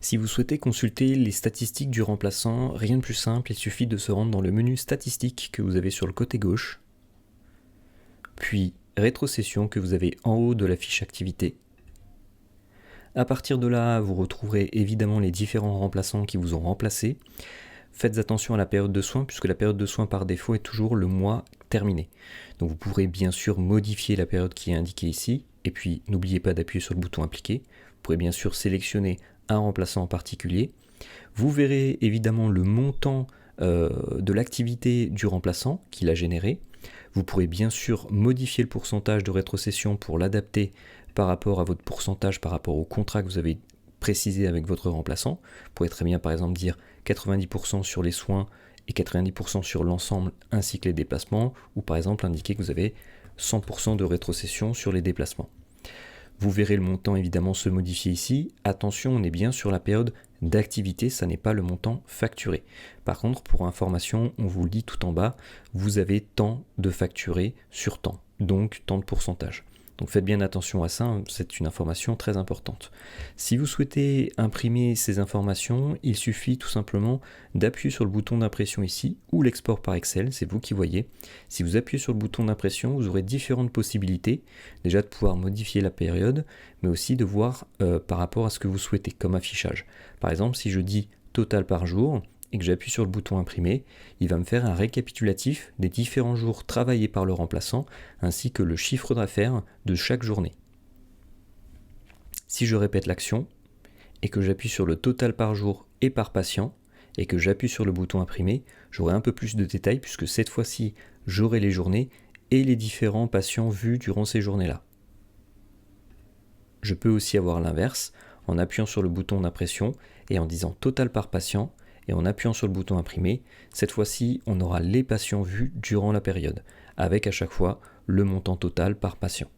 Si vous souhaitez consulter les statistiques du remplaçant, rien de plus simple, il suffit de se rendre dans le menu statistiques que vous avez sur le côté gauche, puis rétrocession que vous avez en haut de la fiche activité. À partir de là, vous retrouverez évidemment les différents remplaçants qui vous ont remplacé. Faites attention à la période de soins, puisque la période de soins par défaut est toujours le mois terminé. Donc vous pourrez bien sûr modifier la période qui est indiquée ici, et puis n'oubliez pas d'appuyer sur le bouton appliquer. Vous pourrez bien sûr sélectionner un remplaçant en particulier. Vous verrez évidemment le montant de l'activité du remplaçant qu'il a généré. Vous pourrez bien sûr modifier le pourcentage de rétrocession pour l'adapter par rapport à votre pourcentage, par rapport au contrat que vous avez précisé avec votre remplaçant. Vous pourrez très bien par exemple dire 90% sur les soins et 90% sur l'ensemble ainsi que les déplacements, ou par exemple indiquer que vous avez 100% de rétrocession sur les déplacements. Vous verrez le montant évidemment se modifier ici. Attention, on est bien sur la période d'activité, ça n'est pas le montant facturé. Par contre, pour information, on vous le dit tout en bas, vous avez tant de facturé sur tant, donc tant de pourcentage. Donc faites bien attention à ça, hein, c'est une information très importante. Si vous souhaitez imprimer ces informations, il suffit tout simplement d'appuyer sur le bouton d'impression ici, ou l'export par Excel, c'est vous qui voyez. Si vous appuyez sur le bouton d'impression, vous aurez différentes possibilités, déjà de pouvoir modifier la période, mais aussi de voir par rapport à ce que vous souhaitez comme affichage. Par exemple, si je dis total par jour, et que j'appuie sur le bouton imprimer, il va me faire un récapitulatif des différents jours travaillés par le remplaçant, ainsi que le chiffre d'affaires de chaque journée. Si je répète l'action, et que j'appuie sur le total par jour et par patient, et que j'appuie sur le bouton imprimer, j'aurai un peu plus de détails, puisque cette fois-ci, j'aurai les journées et les différents patients vus durant ces journées-là. Je peux aussi avoir l'inverse, en appuyant sur le bouton d'impression, et en disant total par patient, et en appuyant sur le bouton imprimer, cette fois-ci, on aura les patients vus durant la période, avec à chaque fois le montant total par patient.